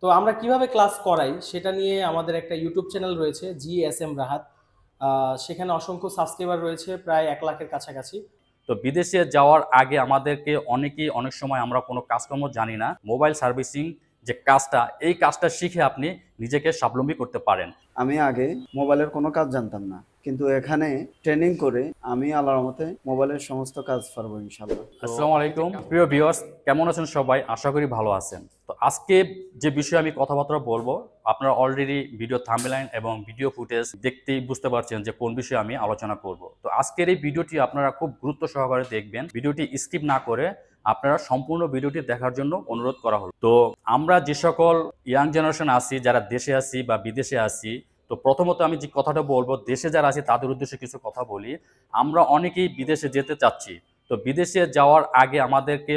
তো আমরা কিভাবে ক্লাস করাই সেটা নিয়ে আমাদের একটা ইউটিউব চ্যানেল রয়েছে জিএসএম রাহাত। সেখানে অসংখ্য সাবস্ক্রাইবার রয়েছে, প্রায় 1 লাখের কাছাকাছি। তো বিদেশে যাওয়ার আগে আমাদেরকে অনেক সময় আমরা কোনো কাজকর্ম জানি না। মোবাইল সার্ভিসিং যে কাজটা, এই কাজটা শিখে আপনি নিজেকে স্বাবলম্বী করতে পারেন। আমি আগে মোবাইলের কোনো কাজ জানতাম না, কিন্তু এখানে ট্রেনিং করে আমি আল্লাহর রহমতে মোবাইলের সমস্ত কাজ পারবো ইনশাআল্লাহ। আসসালামু আলাইকুম প্রিয় ভিউয়ার্স, কেমন আছেন সবাই? আশা করি ভালো আছেন। তো আজকে যে বিষয়ে আমি কথাবার্তা বলবো, আপনারা অলরেডি ভিডিও থাম্বনেইল এবং ভিডিও ফুটেজ দেখতেই বুঝতে পারছেন যে কোন বিষয়ে আমি আলোচনা করব। তো আজকের এই ভিডিওটি আপনারা খুব গুরুত্ব সহকারে দেখবেন, ভিডিওটি স্কিপ না করে আপনারা সম্পূর্ণ ভিডিওটি দেখার জন্য অনুরোধ করা হলো। তো আমরা যে সকল ইয়াং জেনারেশন আছি, যারা দেশে আছি বা বিদেশে আছি, তো প্রথমত আমি যে কথাটা বলবো, দেশে যারা আছে তাদের উদ্দেশ্যে কিছু কথা বলি। আমরা অনেকেই বিদেশে যেতে চাচ্ছি। তো বিদেশে যাওয়ার আগে আমাদেরকে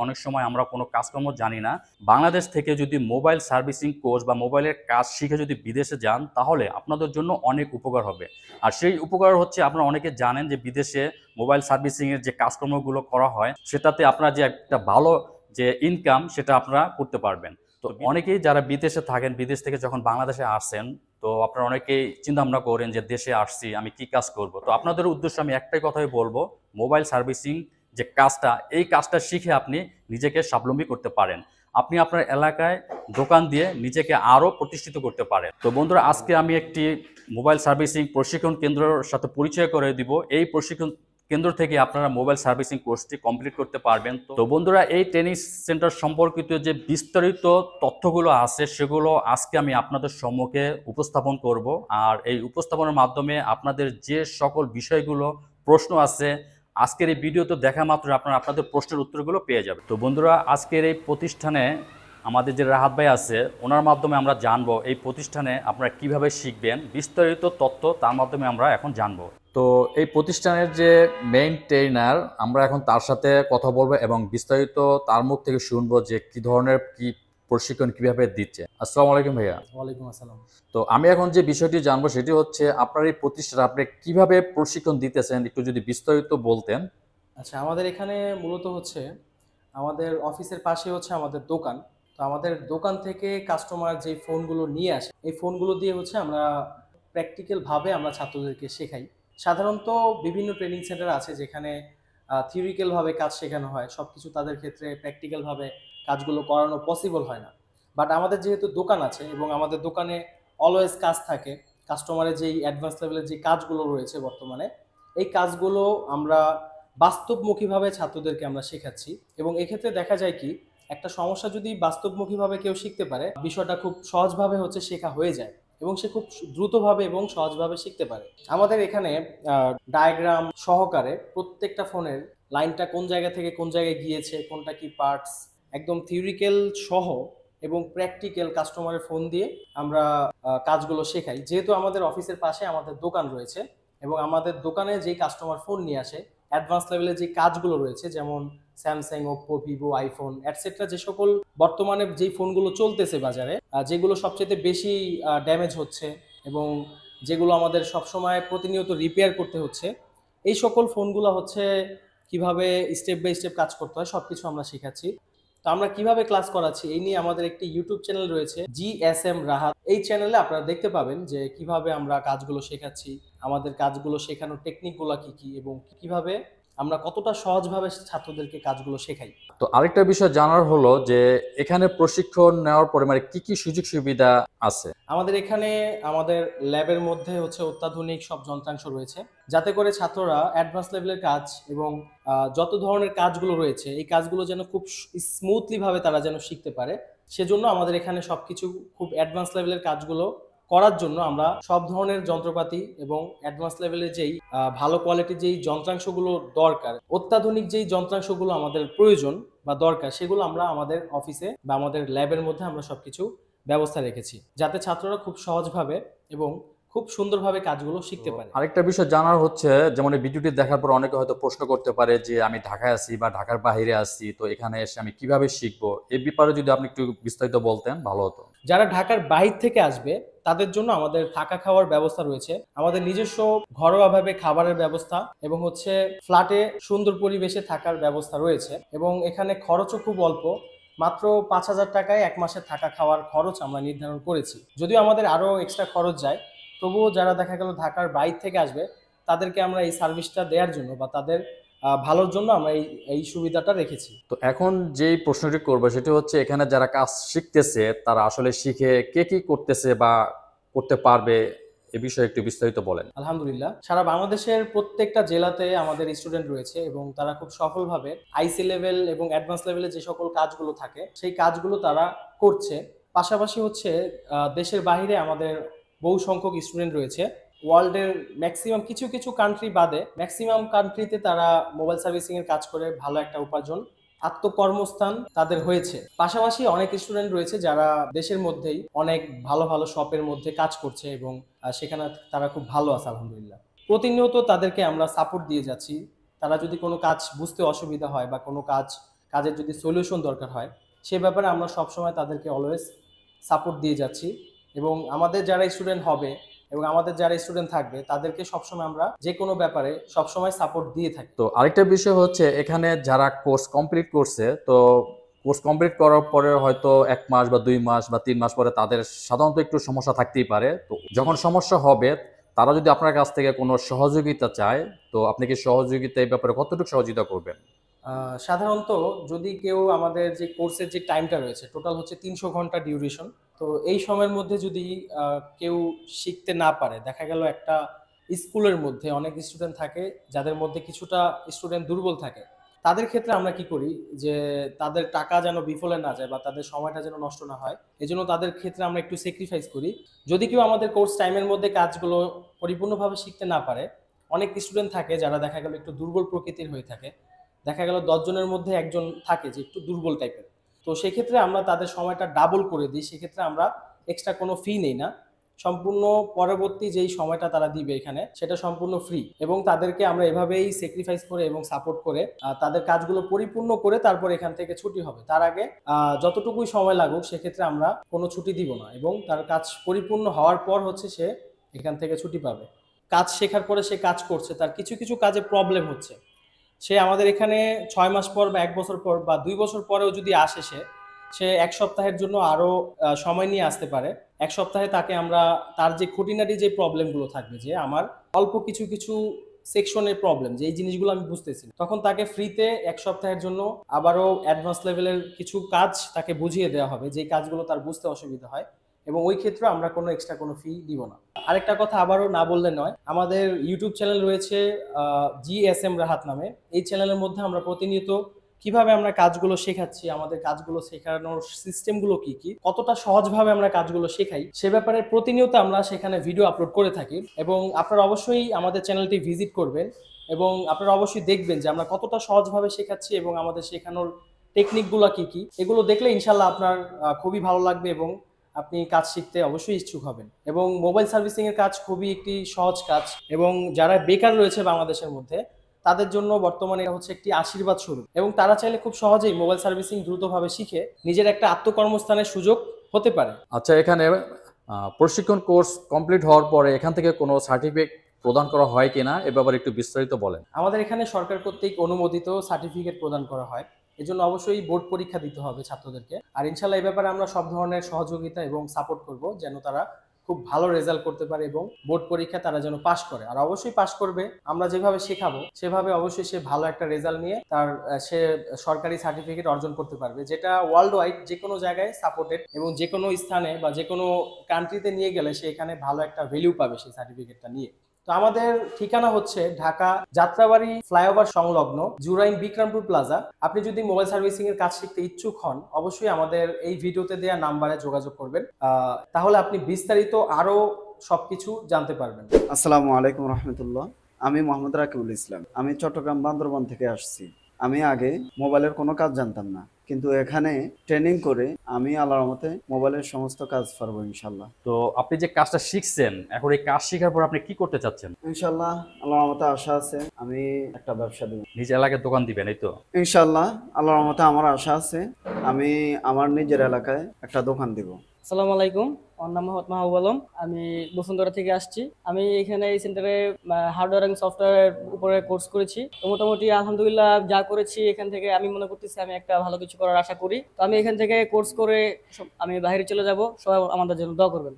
অনেক সময় আমরা কোনো কাজকর্ম জানি না। বাংলাদেশ থেকে যদি মোবাইল সার্ভিসিং কোর্স বা মোবাইলের কাজ শিখে যদি বিদেশে যান, তাহলে আপনাদের জন্য অনেক উপকার হবে। আর সেই উপকার হচ্ছে, আপনারা অনেকে জানেন যে বিদেশে মোবাইল সার্ভিসিংয়ের যে কাজকর্মগুলো করা হয়, সেটাতে আপনারা যে একটা ভালো যে ইনকাম, সেটা আপনারা করতে পারবেন। তো অনেকেই যারা বিদেশে থাকেন, বিদেশ থেকে যখন বাংলাদেশে আসেন, তো আপনারা অনেকেই চিন্তা ভাবনা করেন যে দেশে আসছি, আমি কি কাজ করব। তো আপনাদের উদ্দেশ্যে আমি একটাই কথাই বলবো, মোবাইল সার্ভিসিং যে কাজটা, এই কাজটা শিখে আপনি নিজেকে স্বাবলম্বী করতে পারেন। আপনি আপনার এলাকায় দোকান দিয়ে নিজেকে আরও প্রতিষ্ঠিত করতে পারেন। তো বন্ধুরা, আজকে আমি একটি মোবাইল সার্ভিসিং প্রশিক্ষণ কেন্দ্রের সাথে পরিচয় করে দিব। এই প্রশিক্ষণ কেন্দ্র থেকে আপনারা মোবাইল সার্ভিসিং কোর্সটি কমপ্লিট করতে পারবেন। তো বন্ধুরা, এই ট্রেনিং সেন্টার সম্পর্কিত যে বিস্তারিত তথ্যগুলো আছে, সেগুলো আজকে আমি আপনাদের সম্মুখে উপস্থাপন করব। আর এই উপস্থাপনের মাধ্যমে আপনাদের যে সকল বিষয়গুলো প্রশ্ন আছে, আজকের এই ভিডিওতে দেখা মাত্র আপনারা আপনাদের প্রশ্নের উত্তরগুলো পেয়ে যাবেন। তো বন্ধুরা, আজকের এই প্রতিষ্ঠানে আমাদের যে রাহাত ভাই আছে, ওনার মাধ্যমে আমরা জানবো এই প্রতিষ্ঠানে আপনারা কিভাবে শিখবেন, বিস্তারিত তথ্য তার মাধ্যমে আমরা এখন জানবো। তো এই প্রতিষ্ঠানের যে মেইন ট্রেনার, আমরা এখন তার সাথে কথা বলবো এবং বিস্তারিত তার মুখ থেকে শুনবো যে কি ধরনের কি প্রশিক্ষণ কিভাবে দিচ্ছে। আসসালামু আলাইকুম ভাইয়া। ওয়ালাইকুম আসসালাম। তো আমি এখন যে বিষয়টি জানবো সেটি হচ্ছে, আপনার এই প্রতিষ্ঠানে আপনি কিভাবে প্রশিক্ষণ দিতেছেন, একটু যদি বিস্তারিত বলতেন। আচ্ছা, আমাদের এখানে মূলত হচ্ছে আমাদের অফিসের পাশে হচ্ছে আমাদের দোকান। তো আমাদের দোকান থেকে কাস্টমার যে ফোনগুলো নিয়ে আসে, এই ফোনগুলো দিয়ে হচ্ছে আমরা প্র্যাকটিক্যালভাবে আমরা ছাত্রদেরকে শেখাই। সাধারণত বিভিন্ন ট্রেনিং সেন্টার আছে যেখানে থিওরিক্যালভাবে কাজ শেখানো হয়, সব কিছু তাদের ক্ষেত্রে প্র্যাকটিক্যালভাবে কাজগুলো করানো পসিবল হয় না। বাট আমাদের যেহেতু দোকান আছে এবং আমাদের দোকানে অলওয়েজ কাজ থাকে, কাস্টমারের যেই অ্যাডভান্স লেভেলের যে কাজগুলো রয়েছে বর্তমানে, এই কাজগুলো আমরা বাস্তবমুখীভাবে ছাত্রদেরকে আমরা শেখাচ্ছি। এবং এক্ষেত্রে দেখা যায় কি, একটা সমস্যা যদি বাস্তবমুখীভাবে কেউ শিখতে পারে, বিষয়টা খুব সহজভাবে হচ্ছে শেখা হয়ে যায় এবং সে খুব দ্রুতভাবে এবং সহজভাবে শিখতে পারে। আমাদের এখানে ডায়াগ্রাম সহকারে প্রত্যেকটা ফোনের লাইনটা কোন জায়গা থেকে কোন জায়গায় গিয়েছে, কোনটা কি পার্টস, একদম থিওরিক্যাল সহ এবং প্র্যাকটিক্যাল কাস্টমারের ফোন দিয়ে আমরা কাজগুলো শেখাই। যেহেতু আমাদের অফিসের পাশে আমাদের দোকান রয়েছে এবং আমাদের দোকানে যেই কাস্টমার ফোন নিয়ে আসে, অ্যাডভান্স লেভেলের যে কাজগুলো রয়েছে, যেমন Samsung, Oppo, Vivo, iPhone etcetera, যে সকল বর্তমানে যেই ফোনগুলো চলতেছে বাজারে, যেগুলো সবচেয়ে বেশি ড্যামেজ হচ্ছে এবং যেগুলো আমাদের সবসময় প্রতিনিয়ত রিপেয়ার করতে হচ্ছে, এই সকল ফোনগুলো হচ্ছে কিভাবে স্টেপ বাই স্টেপ কাজ করতে হয়, সবকিছু আমরা শেখাচ্ছি। তো আমরা কিভাবে ক্লাস করাচ্ছি এই নিয়ে আমাদের একটি ইউটিউব চ্যানেল রয়েছে জিএসএম রাহাত। এই চ্যানেলে আপনারা দেখতে পাবেন যে কিভাবে আমরা কাজগুলো শেখাচ্ছি, আমাদের কাজগুলো শেখানোর টেকনিকগুলো কি কি এবং কিভাবে আমরা কতটা সহজভাবে ছাত্রদেরকে কাজগুলো শেখাই। তো আরেকটা বিষয় জানার হলো যে, এখানে প্রশিক্ষণ নেওয়ার পরে মানে কি কি সুযোগ সুবিধা আছে? আমাদের এখানে আমাদের ল্যাবের মধ্যে হচ্ছে অত্যাধুনিক সব যন্ত্রাংশ রয়েছে, যাতে করে ছাত্ররা অ্যাডভান্স লেভেলের কাজ এবং যত ধরনের কাজগুলো রয়েছে, এই কাজগুলো যেন খুব স্মুথলি ভাবে তারা যেন শিখতে পারে। সেজন্য আমাদের এখানে সবকিছু খুব অ্যাডভান্স লেভেলের কাজগুলো করার জন্য আমরা সব ধরনের যন্ত্রপাতি এবং অ্যাডভান্স লেভেলের যেই ভালো কোয়ালিটির যেই যন্ত্রাংশগুলো দরকার, অত্যাধুনিক যেই যন্ত্রাংশগুলো আমাদের প্রয়োজন বা দরকার, সেগুলো আমরা আমাদের অফিসে বা আমাদের ল্যাবের মধ্যে আমরা সবকিছু ব্যবস্থা রেখেছি, যাতে ছাত্ররা খুব সহজভাবে এবং খুব সুন্দরভাবে কাজগুলো শিখতে পারে। আরেকটা বিষয় জানার হচ্ছে, যেমন এই ভিডিওটি দেখার পর অনেকে হয়তো প্রশ্ন করতে পারে যে আমি ঢাকায় আছি বা ঢাকার বাইরে আছি, তো এখানে এসে আমি কিভাবে শিখবো, এই ব্যাপারে যদি আপনি একটু বিস্তারিত বলতেন ভালো হতো। যারা ঢাকার বাইরে থেকে আসবে তাদের জন্য আমাদের থাকা খাওয়ার ব্যবস্থা রয়েছে, আমাদের নিজস্ব ঘরোয়াভাবে খাবারের ব্যবস্থা এবং হচ্ছে ফ্ল্যাটে সুন্দর পরিবেশে থাকার ব্যবস্থা রয়েছে এবং এখানে খরচও খুব অল্প। মাত্র 5,000 টাকায় 1 মাসের থাকা খাওয়ার খরচ আমরা নির্ধারণ করেছি। যদিও আমাদের আরও এক্সট্রা খরচ যায়, তবুও যারা দেখা গেল ঢাকার বাইরে থেকে আসবে তাদেরকে আমরা এই সার্ভিসটা দেওয়ার জন্য বা তাদের ভালোর জন্য আমরা এই সুবিধাটা রেখেছি। তো এখন যেই প্রশ্নটি করবো সেটি হচ্ছে, এখানে যারা কাজ শিখতেছে তারা আসলে শিখে কে কি করতেছে বা করতে পারবে, এ বিষয়ে একটু বিস্তারিত বলেন। আলহামদুলিল্লাহ, সারা বাংলাদেশের প্রত্যেকটা জেলাতে আমাদের স্টুডেন্ট রয়েছে এবং তারা খুব সফলভাবে আইসি লেভেল এবং অ্যাডভান্স লেভেলে যে সকল কাজগুলো থাকে সেই কাজগুলো তারা করছে। পাশাপাশি হচ্ছে দেশের বাইরে আমাদের বহু সংখ্যক স্টুডেন্ট রয়েছে। ওয়ার্ল্ডের ম্যাক্সিমাম কিছু কিছু কান্ট্রি বাদে ম্যাক্সিমাম কান্ট্রিতে তারা মোবাইল সার্ভিসিং এর কাজ করে ভালো একটা উপার্জন, আত্মকর্মস্থান তাদের হয়েছে। পাশাপাশি অনেক স্টুডেন্ট রয়েছে যারা দেশের মধ্যেই অনেক ভালো ভালো শপের মধ্যে কাজ করছে এবং সেখানে তারা খুব ভালো আছে আলহামদুলিল্লাহ। প্রতিনিয়ত তাদেরকে আমরা সাপোর্ট দিয়ে যাচ্ছি। তারা যদি কোনো কাজ বুঝতে অসুবিধা হয় বা কোনো কাজের যদি সলিউশন দরকার হয়, সে ব্যাপারে আমরা সবসময় তাদেরকে অলওয়েজ সাপোর্ট দিয়ে যাচ্ছি। এবং আমাদের যারা স্টুডেন্ট হবে এবং আমাদের যারা স্টুডেন্ট থাকবে তাদেরকে সবসময় আমরা যে কোনো ব্যাপারে সবসময় সাপোর্ট দিয়ে থাকি। তো আরেকটা বিষয় হচ্ছে, এখানে যারা কোর্স কমপ্লিট করছে, তো কোর্স কমপ্লিট করার পরে হয়তো 1 মাস বা 2 মাস বা 3 মাস পরে তাদের সাধারণত একটু সমস্যা থাকতেই পারে। তো যখন সমস্যা হবে, তারা যদি আপনার কাছ থেকে কোনো সহযোগিতা চায়, তো আপনি কি সহযোগিতা এই ব্যাপারে কতটুকু সহযোগিতা করবেন? সাধারণত যদি কেউ আমাদের যে কোর্সের যে টাইমটা রয়েছে টোটাল হচ্ছে 300 ঘন্টা ডিউরেশন। তো এই সময়ের মধ্যে যদি কেউ শিখতে না পারে, দেখা গেল একটা স্কুলের মধ্যে অনেক স্টুডেন্ট থাকে যাদের মধ্যে কিছুটা স্টুডেন্ট দুর্বল থাকে, তাদের ক্ষেত্রে আমরা কি করি যে তাদের টাকা যেন বিফলে না যায় বা তাদের সময়টা যেন নষ্ট না হয়, এজন্য তাদের ক্ষেত্রে আমরা একটু স্যাক্রিফাইস করি। যদি কেউ আমাদের কোর্স টাইমের মধ্যে কাজগুলো পরিপূর্ণভাবে শিখতে না পারে, অনেক স্টুডেন্ট থাকে যারা দেখা গেল একটু দুর্বল প্রকৃতির হয়ে থাকে, দেখা গেল 10 জনের মধ্যে একজন থাকে যে একটু দুর্বল টাইপের। তো সেক্ষেত্রে আমরা তাদের সময়টা ডাবল করে দিই। সেক্ষেত্রে আমরা এক্সট্রা কোনো ফি নেই না, সম্পূর্ণ পরবর্তী যেই সময়টা তারা দিবে এখানে সেটা সম্পূর্ণ ফ্রি। এবং তাদেরকে আমরা এভাবেই স্যাক্রিফাইস করে এবং সাপোর্ট করে তাদের কাজগুলো পরিপূর্ণ করে তারপর এখান থেকে ছুটি হবে। তার আগে যতটুকুই সময় লাগুক সেক্ষেত্রে আমরা কোনো ছুটি দিব না এবং তার কাজ পরিপূর্ণ হওয়ার পর হচ্ছে সে এখান থেকে ছুটি পাবে। কাজ শেখার পরে সে কাজ করছে, তার কিছু কিছু কাজে প্রবলেম হচ্ছে, সে আমাদের এখানে 6 মাস পর বা 1 বছর পর বা 2 বছর পরেও যদি আসে, সে 1 সপ্তাহের জন্য আরও সময় নিয়ে আসতে পারে। 1 সপ্তাহে তাকে আমরা তার যে খুঁটিনাটি যে প্রবলেমগুলো থাকবে, যে আমার অল্প কিছু কিছু সেকশনের প্রবলেম, যে এই জিনিসগুলো আমি বুঝতেছি না, তখন তাকে ফ্রিতে 1 সপ্তাহের জন্য আবারও অ্যাডভান্স লেভেলের কিছু কাজ তাকে বুঝিয়ে দেওয়া হবে, যে কাজগুলো তার বুঝতে অসুবিধা হয়। এবং ওই ক্ষেত্রে আমরা কোনো এক্সট্রা কোনো ফি দিব না। আরেকটা কথা আবারও না বললে নয়, আমাদের ইউটিউব চ্যানেল রয়েছে GSM রাহাত নামে। এই চ্যানেলের মধ্যে আমরা প্রতিনিয়ত কিভাবে আমরা কাজগুলো শেখাচ্ছি, আমাদের কাজগুলো শেখানোর সিস্টেমগুলো কি কি, কতটা সহজভাবে আমরা কাজগুলো শেখাই, সে ব্যাপারে প্রতিনিয়ত আমরা সেখানে ভিডিও আপলোড করে থাকি। এবং আপনারা অবশ্যই আমাদের চ্যানেলটি ভিজিট করবেন এবং আপনারা অবশ্যই দেখবেন যে আমরা কতটা সহজভাবে শেখাচ্ছি এবং আমাদের শেখানোর টেকনিকগুলো কি কি। এগুলো দেখলে ইনশাল্লাহ আপনার খুবই ভালো লাগবে এবং আপনি কাজ শিখতে অবশ্যই ইচ্ছুক হবেন। এবং মোবাইল সার্ভিসিং এর কাজ খুবই একটি সহজ কাজ এবং যারা বেকার রয়েছে বাংলাদেশের মধ্যে তাদের জন্য বর্তমানে এটা হচ্ছে একটি আশীর্বাদ স্বরূপ। এবং তারা চাইলে খুব সহজেই মোবাইল সার্ভিসিং দ্রুতভাবে শিখে নিজের একটা আত্মকর্মস্থানের সুযোগ হতে পারে। আচ্ছা, এখানে প্রশিক্ষণ কোর্স কমপ্লিট হওয়ার পরে এখান থেকে কোনো সার্টিফিকেট প্রদান করা হয় কিনা, এ ব্যাপারে একটু বিস্তারিত বলেন। আমাদের এখানে সরকার কর্তৃক অনুমোদিত সার্টিফিকেট প্রদান করা হয়, এজন্য অবশ্যই বোর্ড পরীক্ষা দিতে হবে ছাত্রদেরকে। আর ইনশাল্লাহ এই ব্যাপারে আমরা সব ধরনের সহযোগিতা এবং সাপোর্ট করব যেন তারা খুব ভালো রেজাল্ট করতে পারে এবং বোর্ড পরীক্ষা তারা যেন পাশ করে। আর অবশ্যই পাশ করবে, আমরা যেভাবে শেখাবো সেভাবে অবশ্যই সে ভালো একটা রেজাল্ট নিয়ে সে সরকারি সার্টিফিকেট অর্জন করতে পারবে, যেটা ওয়ার্ল্ড ওয়াইড যে কোনো জায়গায় সাপোর্টেড এবং যে কোনো স্থানে বা যে কোনো কান্ট্রিতে নিয়ে গেলে সে এখানে ভালো একটা ভ্যালু পাবে সেই সার্টিফিকেটটা নিয়ে। তো আমাদের ঠিকানা হচ্ছে ঢাকা যাত্রাবাড়ি ফ্লাইওভার সংলগ্ন জুরাইন বিক্রমপুর প্লাজা। আপনি যদি মোবাইল সার্ভিসিং এর কাজ শিখতে ইচ্ছুক হন, অবশ্যই আমাদের এই ভিডিওতে দেওয়া নাম্বারে যোগাযোগ করবেন, তাহলে আপনি বিস্তারিত আরো সবকিছু জানতে পারবেন। আসসালামু আলাইকুম রহমতুল্লাহ। আমি মোহাম্মদ রাকিবুল ইসলাম। আমি চট্টগ্রাম বান্দরবান থেকে আসছি। আমি আগে মোবাইলের কোনো কাজ জানতাম না, কিন্তু এখানে ট্রেনিং করে আমি আল্লাহর রহমতে মোবাইলের সমস্ত কাজ পারবো ইনশাল্লাহ। তো আপনি যে কাজটা শিখছেন, এখন এই কাজ শেখার পর আপনি কি করতে চাচ্ছেন? ইনশাল্লাহ আল্লাহর রহমতে আশা আছে আমি একটা ব্যবসা দেব। নিজ এলাকায় দোকান দিবেন, এই তো? ইনশাল্লাহ আল্লাহর রহমতে আমার আশা আছে আমি আমার নিজের এলাকায় একটা দোকান দিব। আসসালামু আলাইকুম। আমার নাম মোহাম্মদ মাহবুব আলম। আমি বসুন্ধরা থেকে আসছি। আমি এখানে এই সেন্টারে হার্ডওয়্যার এবং সফটওয়্যার উপরে কোর্স করেছি। তো মোটামুটি আলহামদুলিল্লাহ যা করেছি এখান থেকে আমি মনে করতেছি আমি একটা ভালো কিছু করার আশা করি। তো আমি এখান থেকে কোর্স করে আমি বাইরে চলে যাব। সবাই আমাদের জন্য দোয়া করবেন।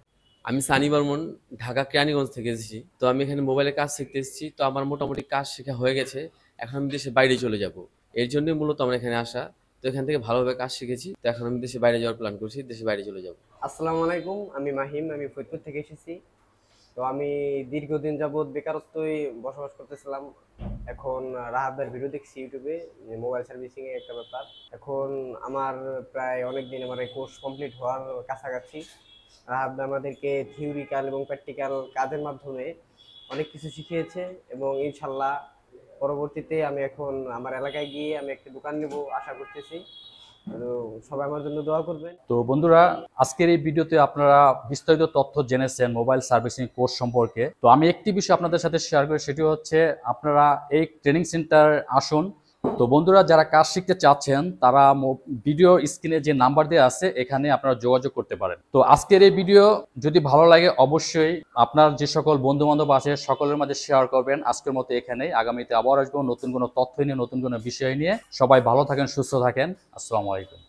আমি সানি বর্মন, ঢাকা কেরানীগঞ্জ থেকে এসেছি। তো আমি এখানে মোবাইলে কাজ শিখতে এসেছি। তো আমার মোটামুটি কাজ শেখা হয়ে গেছে। এখন আমি দেশের বাইরে চলে যাব। এর জন্যই মূলত আমার এখানে আসা। তো এখান থেকে ভালোভাবে কাজ শিখেছি। তো এখন আমি দেশের বাইরে যাওয়ার প্ল্যান করছি, দেশের বাইরে চলে যাব। আসসালামু আলাইকুম, আমি মাহিম, আমি ফরিদপুর থেকে এসেছি। তো আমি দীর্ঘদিন যাবৎ বেকারত্বই বসবাস করতেছিলাম। এখন রাহাত ভাইয়ের ভিডিও দেখছি ইউটিউবে, যে মোবাইল সার্ভিসিং এর একটা ব্যাপার। এখন আমার প্রায় অনেক দিন আমার এই কোর্স কমপ্লিট হওয়ার কাছাকাছি। রাহাত ভাই আমাদেরকে থিওরিক্যাল এবং প্র্যাকটিক্যাল কাজের মাধ্যমে অনেক কিছু শিখিয়েছে এবং ইনশাল্লাহ পরবর্তীতে আমি এখন আমার এলাকায় গিয়ে আমি একটা দোকান নেব আশা করতেছি। তো সবাই আমার জন্য দোয়া করবেন। তো বন্ধুরা, আজকের এই ভিডিওতে আপনারা বিস্তারিত তথ্য জেনেছেন মোবাইল সার্ভিসিং কোর্স সম্পর্কে। তো আমি একটি বিষয় আপনাদের সাথে শেয়ার করি, সেটি হচ্ছে আপনারা এই ট্রেনিং সেন্টার আসুন। তো বন্ধুরা, যারা কাজ শিখতে চাচ্ছেন তারা ভিডিও স্ক্রিনে যে নাম্বার দেওয়া আছে এখানে আপনারা যোগাযোগ করতে পারেন। তো আজকের এই ভিডিও যদি ভালো লাগে অবশ্যই আপনার যে সকল বন্ধু বান্ধব আছে সকলের মাঝে শেয়ার করবেন। আজকের মতো এখানেই, আগামীতে আবার আসবো নতুন কোনো তথ্য নিয়ে, নতুন কোনো বিষয় নিয়ে। সবাই ভালো থাকেন, সুস্থ থাকেন। আসসালামু আলাইকুম।